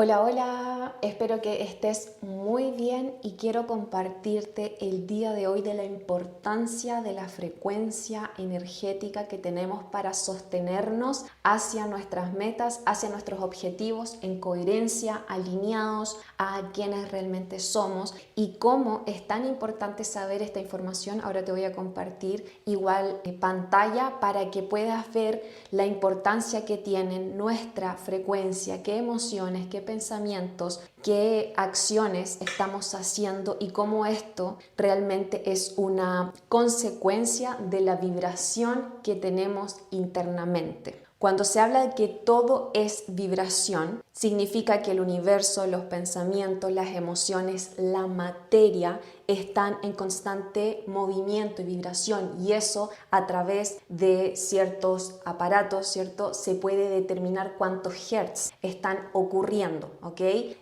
Hola, hola, espero que estés muy bien y quiero compartirte el día de hoy de la importancia de la frecuencia energética que tenemos para sostenernos hacia nuestras metas, hacia nuestros objetivos en coherencia, alineados a quienes realmente somos y cómo es tan importante saber esta información. Ahora te voy a compartir igual pantalla para que puedas ver la importancia que tienen nuestra frecuencia, qué emociones, qué pensamientos, qué acciones estamos haciendo y cómo esto realmente es una consecuencia de la vibración que tenemos internamente. Cuando se habla de que todo es vibración, significa que el universo, los pensamientos, las emociones, la materia están en constante movimiento y vibración, y eso a través de ciertos aparatos, ¿cierto? Se puede determinar cuántos hertz están ocurriendo, ¿ok?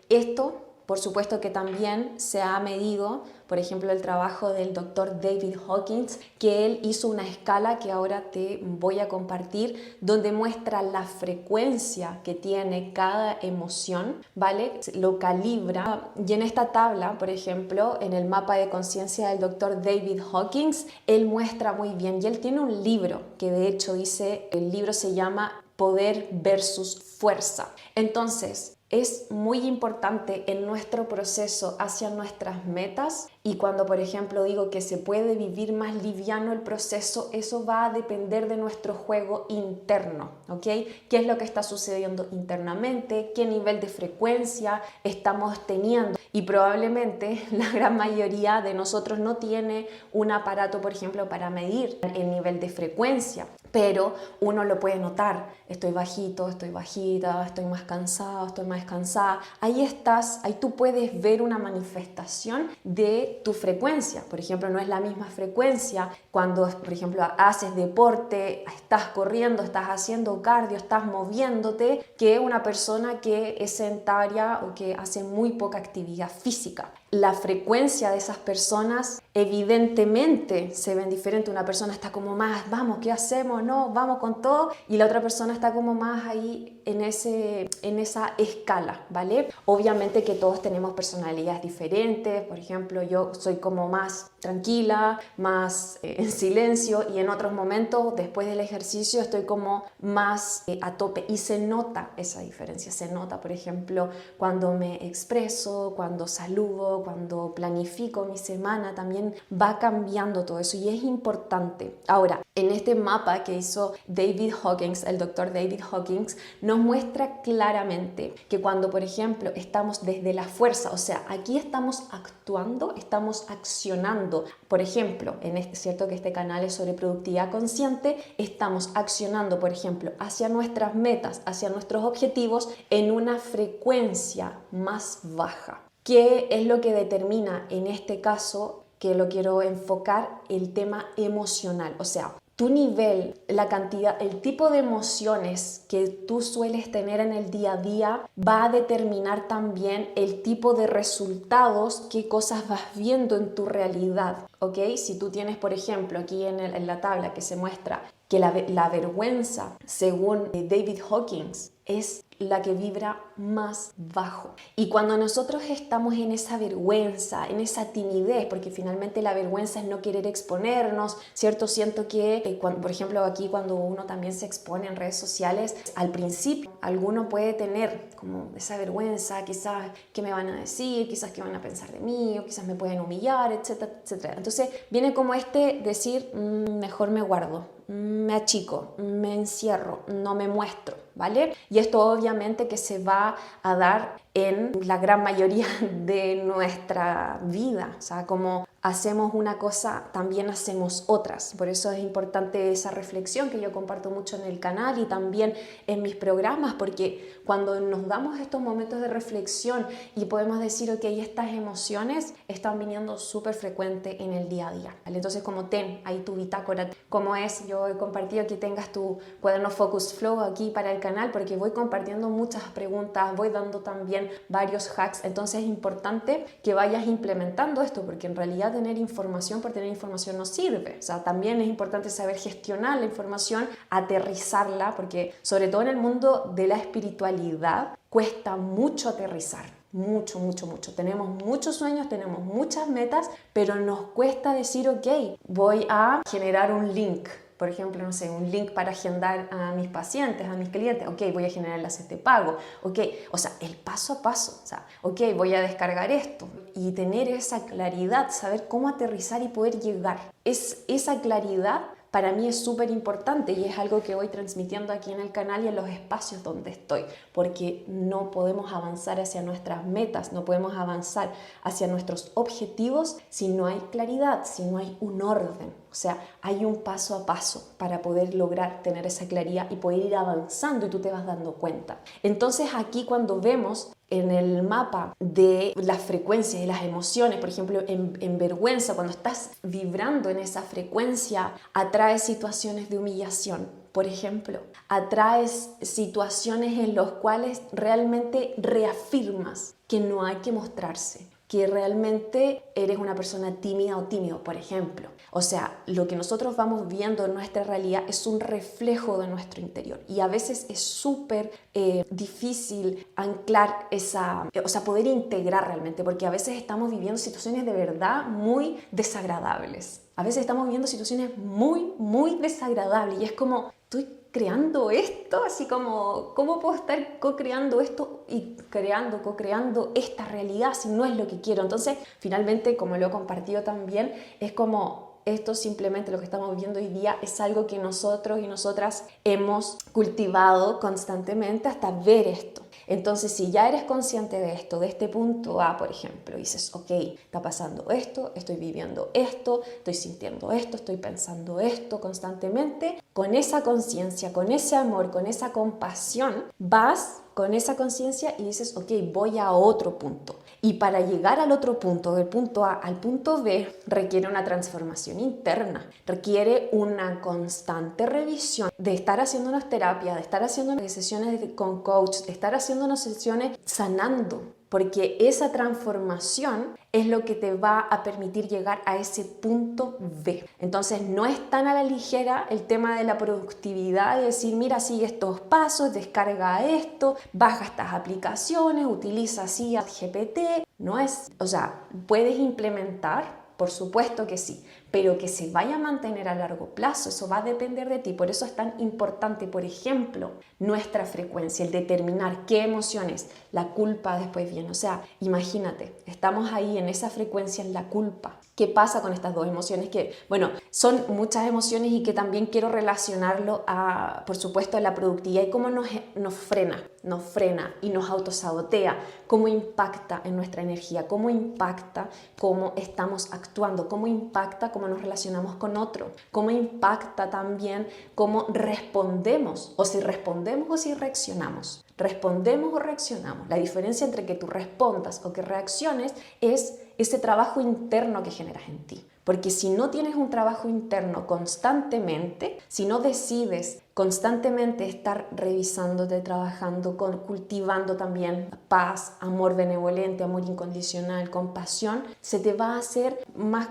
Esto por supuesto que también se ha medido, por ejemplo, el trabajo del doctor David Hawkins, que él hizo una escala que ahora te voy a compartir, donde muestra la frecuencia que tiene cada emoción, ¿vale? Lo calibra. Y en esta tabla, por ejemplo, en el mapa de conciencia del doctor David Hawkins, él muestra muy bien, y él tiene un libro que de hecho dice, el libro se llama Poder versus Fuerza. Entonces, es muy importante en nuestro proceso hacia nuestras metas, y cuando por ejemplo digo que se puede vivir más liviano el proceso, eso va a depender de nuestro juego interno, ¿ok? ¿Qué es lo que está sucediendo internamente? ¿Qué nivel de frecuencia estamos teniendo? Y probablemente la gran mayoría de nosotros no tiene un aparato, por ejemplo, para medir el nivel de frecuencia, pero uno lo puede notar. Estoy bajito, estoy bajita, estoy más cansado, estoy más cansada. Ahí estás, ahí tú puedes ver una manifestación de tu frecuencia. Por ejemplo, no es la misma frecuencia cuando, por ejemplo, haces deporte, estás corriendo, estás haciendo cardio, estás moviéndote, que una persona que es sedentaria o que hace muy poca actividad física. La frecuencia de esas personas evidentemente se ven diferente. Una persona está como más, vamos, ¿qué hacemos? No, vamos con todo. Y la otra persona está como más ahí en esa escala, ¿vale? Obviamente que todos tenemos personalidades diferentes. Por ejemplo, yo soy como más tranquila, más en silencio, y en otros momentos después del ejercicio estoy como más a tope, y se nota esa diferencia. Se nota, por ejemplo, cuando me expreso, cuando saludo, cuando planifico mi semana, también va cambiando todo eso y es importante. Ahora, en este mapa que hizo David Hawkins, el doctor David Hawkins, nos muestra claramente que cuando, por ejemplo, estamos desde la fuerza, o sea, aquí estamos actuando, estamos accionando. Por ejemplo, cierto que este canal es sobre productividad consciente, estamos accionando, por ejemplo, hacia nuestras metas, hacia nuestros objetivos en una frecuencia más baja. ¿Qué es lo que determina en este caso, que lo quiero enfocar, el tema emocional? O sea, tu nivel, la cantidad, el tipo de emociones que tú sueles tener en el día a día va a determinar también el tipo de resultados, qué cosas vas viendo en tu realidad, ¿ok? Si tú tienes, por ejemplo, aquí en la tabla que se muestra que la vergüenza, según David Hawkins, es la que vibra más bajo. Y cuando nosotros estamos en esa vergüenza, en esa timidez, porque finalmente la vergüenza es no querer exponernos, ¿cierto? Siento que, por ejemplo, aquí cuando uno también se expone en redes sociales, al principio alguno puede tener como esa vergüenza, quizás qué me van a decir, quizás qué van a pensar de mí, o quizás me pueden humillar, etcétera, etcétera. Entonces viene como decir, mejor me guardo, me achico, me encierro, no me muestro, ¿vale? Y esto obviamente que se va a dar en la gran mayoría de nuestra vida. O sea, como hacemos una cosa, también hacemos otras. Por eso es importante esa reflexión que yo comparto mucho en el canal y también en mis programas, porque cuando nos damos estos momentos de reflexión y podemos decir, ok, estas emociones están viniendo súper frecuente en el día a día, ¿vale? Entonces, como ten ahí tu bitácora, como es, yo he compartido que tengas tu cuaderno Focus Flow aquí para el canal, porque voy compartiendo muchas preguntas, voy dando también varios hacks. Entonces es importante que vayas implementando esto, porque en realidad tener información por tener información no sirve. O sea, también es importante saber gestionar la información, aterrizarla, porque sobre todo en el mundo de la espiritualidad cuesta mucho aterrizar. Mucho, mucho, mucho. Tenemos muchos sueños, tenemos muchas metas, pero nos cuesta decir, ok, voy a generar un link. Por ejemplo, no sé, un link para agendar a mis pacientes, a mis clientes. Ok, voy a generar el enlace de pago. Ok, o sea, el paso a paso. O sea, ok, voy a descargar esto. Y tener esa claridad, saber cómo aterrizar y poder llegar. Esa claridad para mí es súper importante y es algo que voy transmitiendo aquí en el canal y en los espacios donde estoy, porque no podemos avanzar hacia nuestras metas, no podemos avanzar hacia nuestros objetivos si no hay claridad, si no hay un orden. O sea, hay un paso a paso para poder lograr tener esa claridad y poder ir avanzando y tú te vas dando cuenta. Entonces aquí cuando vemos en el mapa de las frecuencias y las emociones, por ejemplo, en vergüenza, cuando estás vibrando en esa frecuencia, atraes situaciones de humillación, por ejemplo, atraes situaciones en las cuales realmente reafirmas que no hay que mostrarse, que realmente eres una persona tímida o tímido, por ejemplo. O sea, lo que nosotros vamos viendo en nuestra realidad es un reflejo de nuestro interior y a veces es súper difícil anclar poder integrar realmente, porque a veces estamos viviendo situaciones de verdad muy desagradables. A veces estamos viviendo situaciones muy, muy desagradables y es como, estoy creando esto, así como, ¿cómo puedo estar co-creando esto y co-creando esta realidad si no es lo que quiero? Entonces, finalmente, como lo he compartido también, es como esto simplemente lo que estamos viviendo hoy día es algo que nosotros y nosotras hemos cultivado constantemente hasta ver esto. Entonces, si ya eres consciente de esto, de este punto A, por ejemplo, dices, ok, está pasando esto, estoy viviendo esto, estoy sintiendo esto, estoy pensando esto constantemente, con esa conciencia, con ese amor, con esa compasión, vas con esa conciencia y dices, ok, voy a otro punto. Y para llegar al otro punto, del punto A al punto B, requiere una transformación interna, requiere una constante revisión de estar haciendo unas terapias, de estar haciendo unas sesiones con coach, de estar haciendo unas sesiones sanando, porque esa transformación es lo que te va a permitir llegar a ese punto B. Entonces no es tan a la ligera el tema de la productividad y decir, mira, sigue estos pasos, descarga esto, baja estas aplicaciones, utiliza así GPT. No es, o sea, puedes implementar, por supuesto que sí, pero que se vaya a mantener a largo plazo, eso va a depender de ti. Por eso es tan importante, por ejemplo, nuestra frecuencia, el determinar qué emociones, la culpa después viene. O sea, imagínate, estamos ahí en esa frecuencia, en la culpa. ¿Qué pasa con estas dos emociones? Que, bueno, son muchas emociones y que también quiero relacionarlo a, por supuesto, a la productividad y cómo nos frena y nos autosabotea, cómo impacta en nuestra energía, cómo impacta cómo estamos actuando, cómo impacta cómo nos relacionamos con otro, cómo impacta también cómo respondemos, o si respondemos o si reaccionamos. Respondemos o reaccionamos. La diferencia entre que tú respondas o que reacciones es ese trabajo interno que generas en ti. Porque si no tienes un trabajo interno constantemente, si no decides constantemente estar revisándote, trabajando, cultivando también paz, amor benevolente, amor incondicional, compasión, se te va a hacer más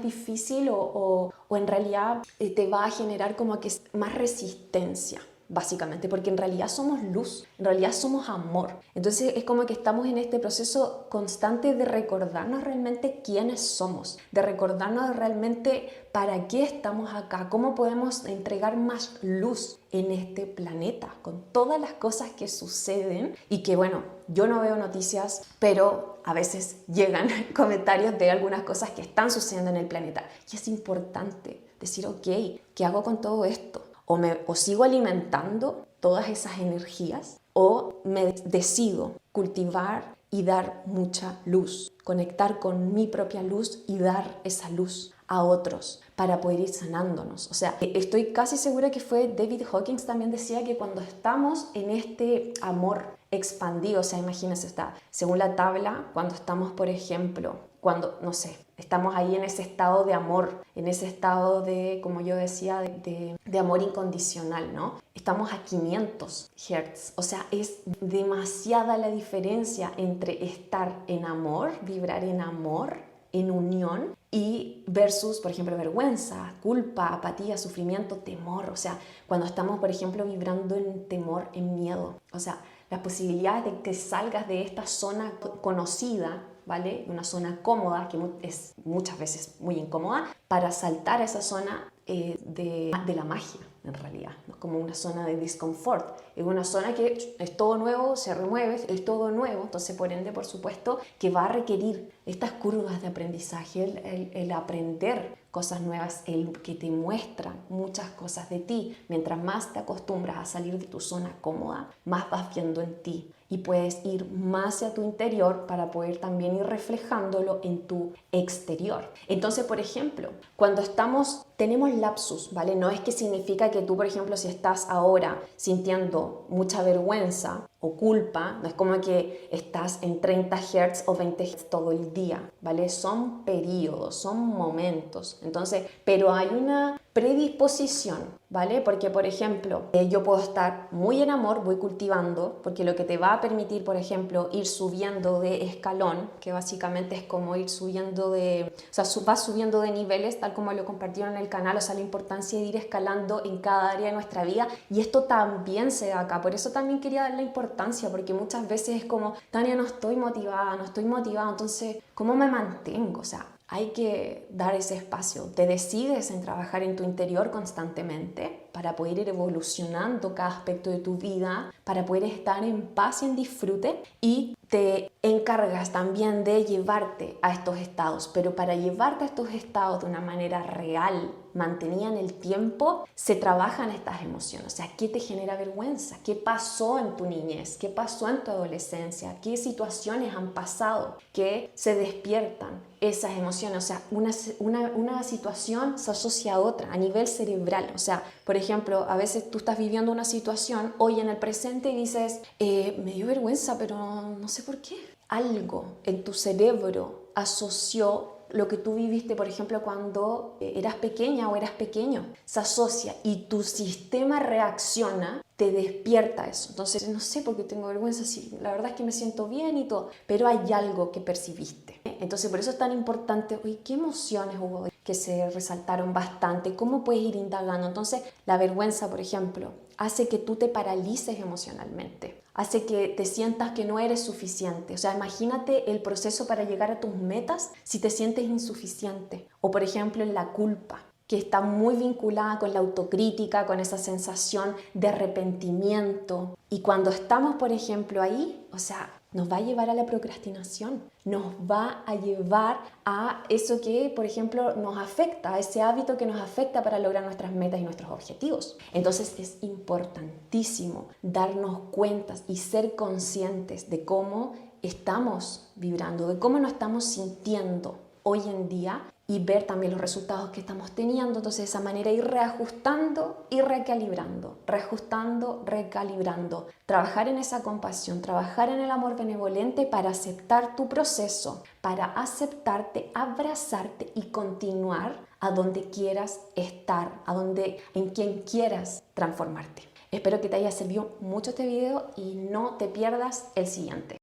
difícil o en realidad te va a generar como que más resistencia. Básicamente, porque en realidad somos luz, en realidad somos amor. Entonces es como que estamos en este proceso constante de recordarnos realmente quiénes somos, de recordarnos realmente para qué estamos acá, cómo podemos entregar más luz en este planeta, con todas las cosas que suceden y que, bueno, yo no veo noticias, pero a veces llegan comentarios de algunas cosas que están sucediendo en el planeta. Y es importante decir, ok, ¿qué hago con todo esto? O sigo alimentando todas esas energías o me decido cultivar y dar mucha luz, conectar con mi propia luz y dar esa luz a otros para poder ir sanándonos. O sea, estoy casi segura que fue David Hawkins también decía que cuando estamos en este amor expandido, o sea, imagínense, según la tabla, cuando estamos, por ejemplo, cuando, no sé, estamos ahí en ese estado de amor, en ese estado de, como yo decía, de amor incondicional, ¿no? Estamos a 500 Hz, o sea, es demasiada la diferencia entre estar en amor, vibrar en amor, en unión, y versus, por ejemplo, vergüenza, culpa, apatía, sufrimiento, temor. O sea, cuando estamos, por ejemplo, vibrando en temor, en miedo, o sea, las posibilidades de que salgas de esta zona conocida, ¿vale? Una zona cómoda, que es muchas veces muy incómoda, para saltar a esa zona de la magia, en realidad. No es como una zona de disconfort, es una zona que es todo nuevo, se remueve, es todo nuevo, entonces por ende, por supuesto, que va a requerir estas curvas de aprendizaje, el aprender cosas nuevas, el que te muestran muchas cosas de ti. Mientras más te acostumbras a salir de tu zona cómoda, más vas viendo en ti y puedes ir más hacia tu interior para poder también ir reflejándolo en tu exterior. Entonces, por ejemplo, cuando tenemos lapsus, ¿vale? No es que significa que tú, por ejemplo, si estás ahora sintiendo mucha vergüenza o culpa, no es como que estás en 30 Hz o 20 Hz todo el día, ¿vale? Son periodos, son momentos. Entonces, pero hay una predisposición, ¿vale? Porque, por ejemplo, yo puedo estar muy en amor, voy cultivando, porque lo que te va a permitir, por ejemplo, ir subiendo de escalón, que básicamente es como ir subiendo o sea, vas subiendo de niveles, tal como lo compartieron en el canal, o sea, la importancia de ir escalando en cada área de nuestra vida, y esto también se da acá, por eso también quería darle importancia, porque muchas veces es como, Tania, no estoy motivada, entonces, ¿cómo me mantengo? O sea, hay que dar ese espacio. Te decides en trabajar en tu interior constantemente para poder ir evolucionando cada aspecto de tu vida, para poder estar en paz y en disfrute, y te encargas también de llevarte a estos estados, pero para llevarte a estos estados de una manera real, mantenida en el tiempo, se trabajan estas emociones. O sea, ¿qué te genera vergüenza? ¿Qué pasó en tu niñez? ¿Qué pasó en tu adolescencia? ¿Qué situaciones han pasado que se despiertan esas emociones? O sea, una situación se asocia a otra a nivel cerebral. O sea, por ejemplo, a veces tú estás viviendo una situación hoy en el presente y dices, me dio vergüenza, pero no sé por qué. Algo en tu cerebro asoció lo que tú viviste, por ejemplo, cuando eras pequeña o eras pequeño. Se asocia y tu sistema reacciona, te despierta eso. Entonces, no sé por qué tengo vergüenza, sí, la verdad es que me siento bien y todo, pero hay algo que percibiste. Entonces, por eso es tan importante, oye, ¿qué emociones hubo que se resaltaron bastante? ¿Cómo puedes ir indagando? Entonces, la vergüenza, por ejemplo, hace que tú te paralices emocionalmente, hace que te sientas que no eres suficiente. O sea, imagínate el proceso para llegar a tus metas si te sientes insuficiente. O, por ejemplo, en la culpa, que está muy vinculada con la autocrítica, con esa sensación de arrepentimiento. Y cuando estamos, por ejemplo, ahí, o sea, nos va a llevar a la procrastinación, nos va a llevar a eso que, por ejemplo, nos afecta, a ese hábito que nos afecta para lograr nuestras metas y nuestros objetivos. Entonces es importantísimo darnos cuenta y ser conscientes de cómo estamos vibrando, de cómo nos estamos sintiendo hoy en día, y ver también los resultados que estamos teniendo. Entonces, de esa manera ir reajustando y recalibrando, reajustando, recalibrando. Trabajar en esa compasión, trabajar en el amor benevolente para aceptar tu proceso, para aceptarte, abrazarte y continuar a donde quieras estar, en quien quieras transformarte. Espero que te haya servido mucho este video y no te pierdas el siguiente.